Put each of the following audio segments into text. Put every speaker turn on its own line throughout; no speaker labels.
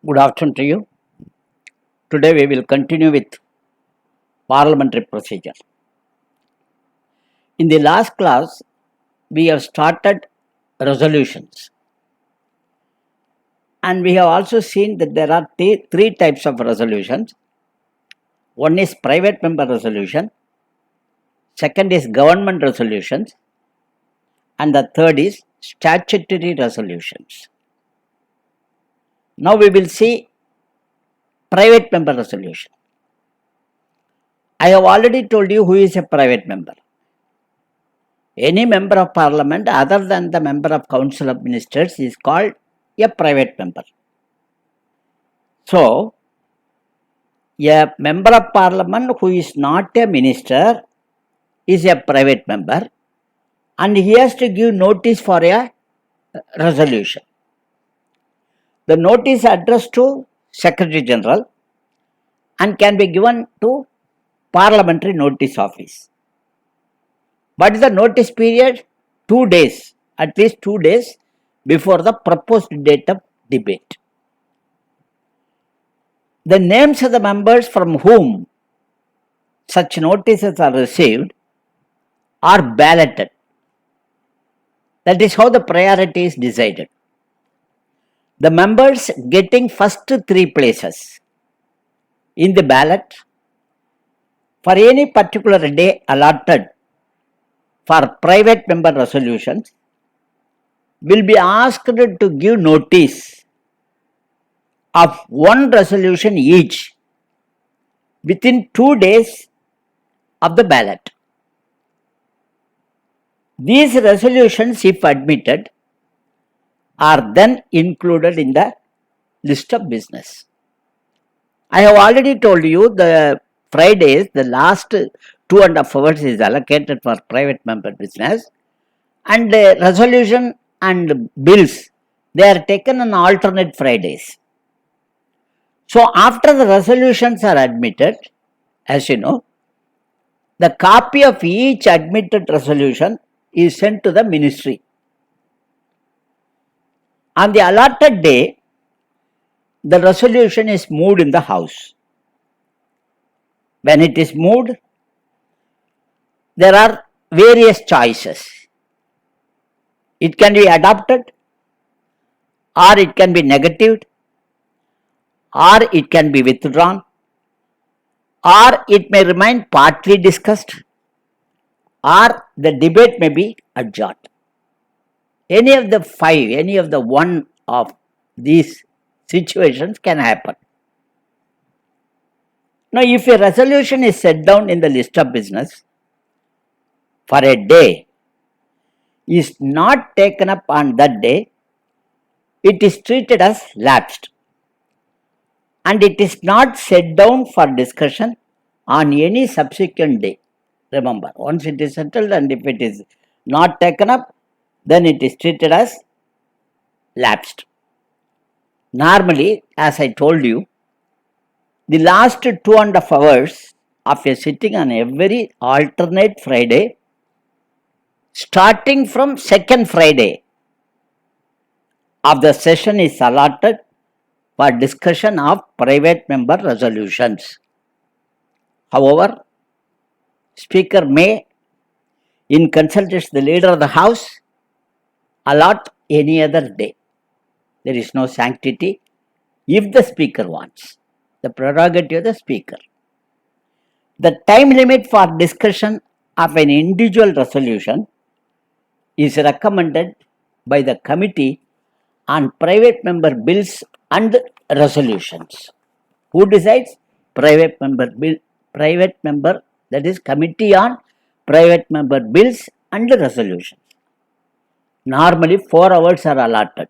Good afternoon to you. Today we will continue with parliamentary procedure. In the last class, we have started resolutions. And we have also seen that there are three types of resolutions. One is private member resolution, second is government resolutions, and the third is statutory resolutions. Now we will see private member resolution. I have already told you who is a private member. Any member of parliament other than the member of council of ministers is called a private member. So, a member of parliament who is not a minister is a private member and he has to give notice for a resolution. The notice addressed to Secretary General and can be given to Parliamentary Notice Office. What is the notice period? 2 days, at least 2 days before the proposed date of debate. The names of the members from whom such notices are received are balloted. That is how the priority is decided. The members getting first 3 places in the ballot for any particular day allotted for private member resolutions will be asked to give notice of one resolution each within 2 days of the ballot. These resolutions, if admitted, are then included in the list of business. I have already told you the Fridays, the last 2.5 hours is allocated for private member business, and the resolution and bills, they are taken on alternate Fridays. So after the resolutions are admitted, as you know, the copy of each admitted resolution is sent to the ministry. On the allotted day, the resolution is moved in the house. When it is moved, there are various choices. It can be adopted, or it can be negatived, or it can be withdrawn, or it may remain partly discussed, or the debate may be adjourned. Any of the 5, any of the one of these situations can happen. Now, if a resolution is set down in the list of business for a day, is not taken up on that day, it is treated as lapsed and it is not set down for discussion on any subsequent day. Remember, once it is settled and if it is not taken up, then it is treated as lapsed. Normally, as I told you, the last 2.5 hours of a sitting on every alternate Friday, starting from second Friday of the session, is allotted for discussion of private member resolutions. However, Speaker may, in consultation with the leader of the House, allot any other day. There is no sanctity if the Speaker wants. The prerogative of the Speaker. The time limit for discussion of an individual resolution is recommended by the Committee on Private Member Bills and Resolutions. Who decides? Private member bill. Private member, that is Committee on Private Member Bills and Resolutions. Normally 4 hours are allotted.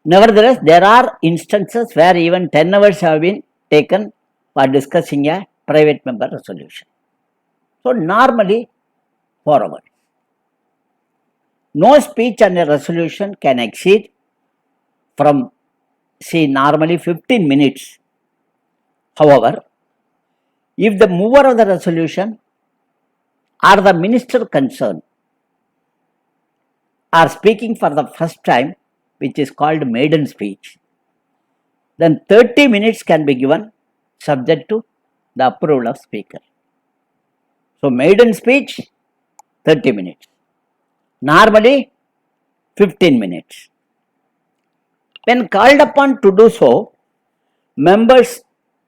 Nevertheless, there are instances where even 10 hours have been taken for discussing a private member resolution. So, normally 4 hours. No speech on a resolution can exceed from, normally 15 minutes. However, if the mover of the resolution or the minister concerned are speaking for the first time, which is called maiden speech, then 30 minutes can be given subject to the approval of speaker. So maiden speech 30 minutes. Normally 15 minutes. When called upon to do so, members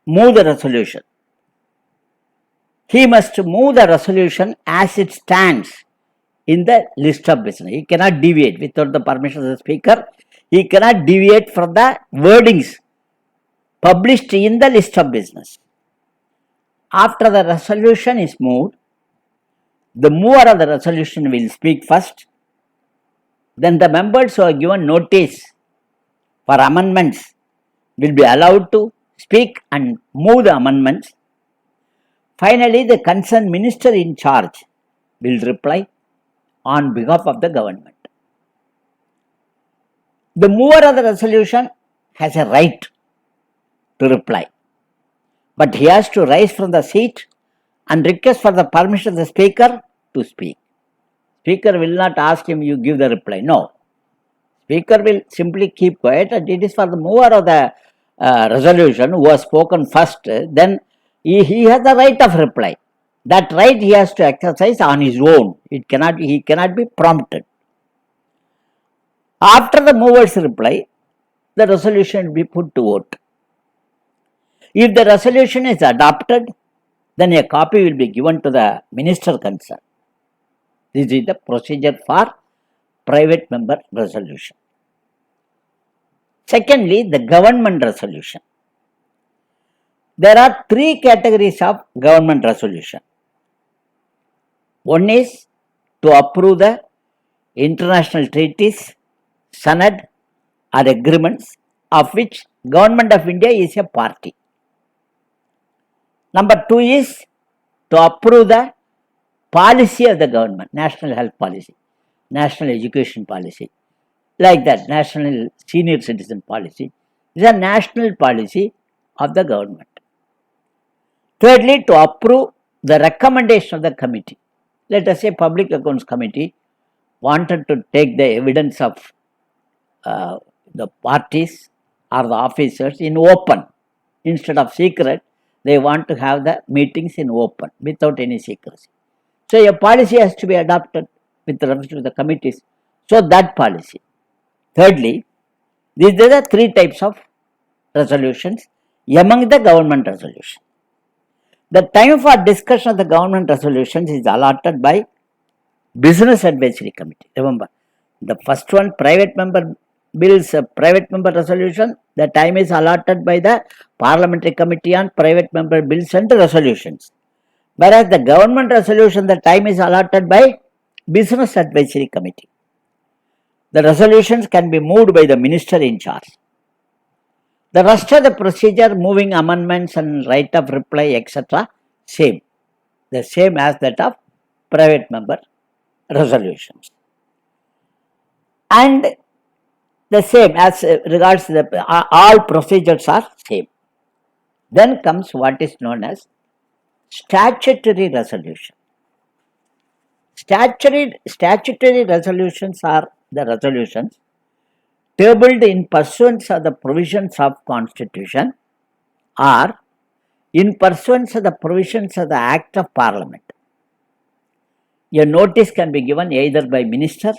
move the resolution. He must move the resolution as it stands in the list of business. He cannot deviate without the permission of the speaker. He cannot deviate from the wordings published in the list of business. After the resolution is moved, the mover of the resolution will speak first. Then the members who are given notice for amendments will be allowed to speak and move the amendments. Finally, the concerned minister in charge will reply on behalf of the government. The mover of the resolution has a right to reply, but he has to rise from the seat and request for the permission of the speaker to speak. Speaker will not ask him, you give the reply. No. Speaker will simply keep quiet, and it is for the mover of the resolution who has spoken first, then he has the right of reply. That right he has to exercise on his own. He cannot be prompted. After the mover's reply, the resolution will be put to vote. If the resolution is adopted, then a copy will be given to the minister concerned. This is the procedure for private member resolution. Secondly, the government resolution. There are three categories of government resolution. One is to approve the international treaties, sanad or agreements of which Government of India is a party. Number two is to approve the policy of the government, national health policy, national education policy, like that, national senior citizen policy. These are national policy of the government. Thirdly, to approve the recommendation of the committee. Let us say Public Accounts Committee wanted to take the evidence of the parties or the officers in open. Instead of secret, they want to have the meetings in open without any secrecy. So a policy has to be adopted with respect to the committees. So that policy. Thirdly, these are the three types of resolutions among the government resolution. The time for discussion of the government resolutions is allotted by Business Advisory Committee. Remember, the first one, private member bills, private member resolution, the time is allotted by the Parliamentary Committee on Private Member Bills and Resolutions. Whereas the government resolution, the time is allotted by Business Advisory Committee. The resolutions can be moved by the minister in charge. The rest of the procedure, moving amendments and right of reply, etc., same. The same as that of private member resolutions. And the same as regards the all procedures are same. Then comes what is known as statutory resolution. Statutory resolutions are the resolutions tabled in pursuance of the provisions of Constitution or in pursuance of the provisions of the Act of Parliament. A notice can be given either by minister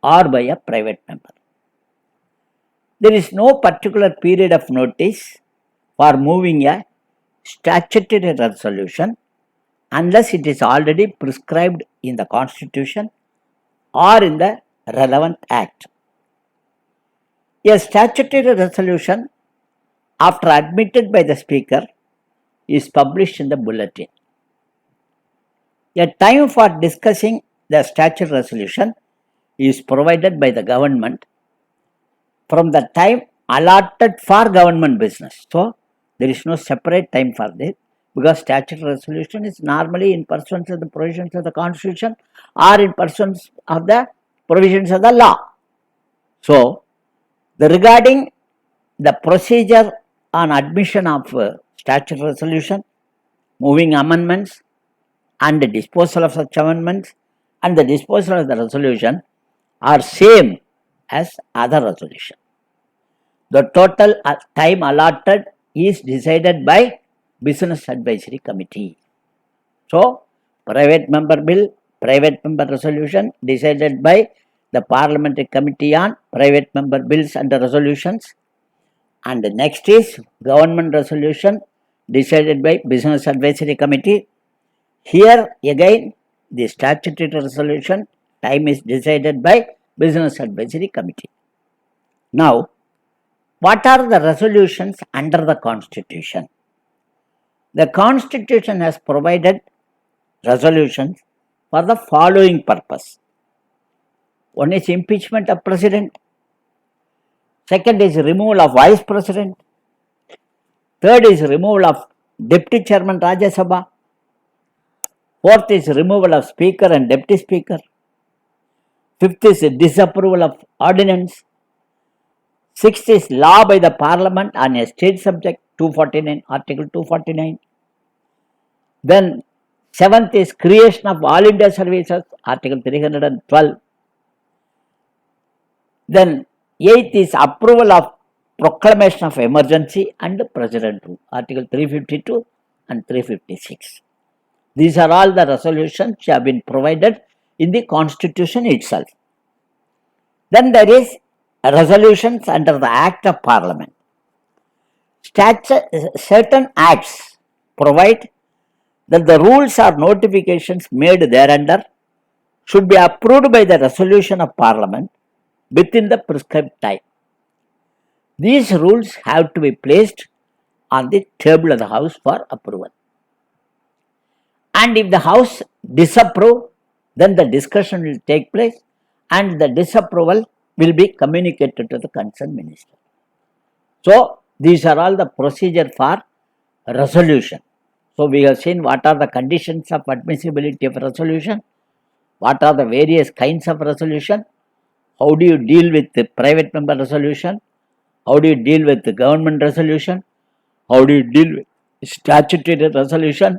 or by a private member. There is no particular period of notice for moving a statutory resolution unless it is already prescribed in the Constitution or in the relevant Act. A statutory resolution, after admitted by the Speaker, is published in the bulletin. A time for discussing the statutory resolution is provided by the government from the time allotted for government business. So, there is no separate time for this, because statutory resolution is normally in pursuance of the provisions of the Constitution or in pursuance of the provisions of the law. So, regarding the procedure on admission of statutory resolution, moving amendments and the disposal of such amendments and the disposal of the resolution are same as other resolution. The total time allotted is decided by Business Advisory Committee. So, private member bill, private member resolution decided by the Parliamentary Committee on Private Member Bills and Resolutions. And the next is government resolution decided by Business Advisory Committee. Here again the statutory resolution time is decided by Business Advisory Committee. Now, what are the resolutions under the Constitution? The Constitution has provided resolutions for the following purpose. One is impeachment of President. Second is removal of Vice President. Third is removal of Deputy Chairman Rajya Sabha. Fourth is removal of Speaker and Deputy Speaker. Fifth is disapproval of ordinance. Sixth is law by the Parliament on a state subject, 249, Article 249. Then seventh is creation of All India Services, Article 312. Then eighth is approval of proclamation of emergency and President rule, Article 352 and 356. These are all the resolutions which have been provided in the Constitution itself. Then there is resolutions under the Act of Parliament. Certain acts provide that the rules or notifications made thereunder should be approved by the resolution of Parliament within the prescribed time. These rules have to be placed on the table of the House for approval. And if the House disapprove, then the discussion will take place and the disapproval will be communicated to the concerned minister. So, these are all the procedure for resolution. So, we have seen what are the conditions of admissibility of resolution, what are the various kinds of resolution, how do you deal with the private member resolution, how do you deal with the government resolution, how do you deal with statutory resolution,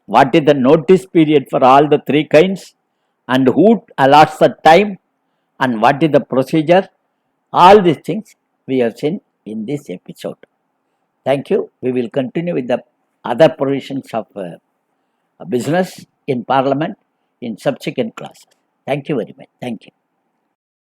what is the notice period for all the three kinds, and who allots the time, and what is the procedure. All these things we have seen in this episode. Thank you. We will continue with the other provisions of business in Parliament in subsequent classes. Thank you very much. Thank you.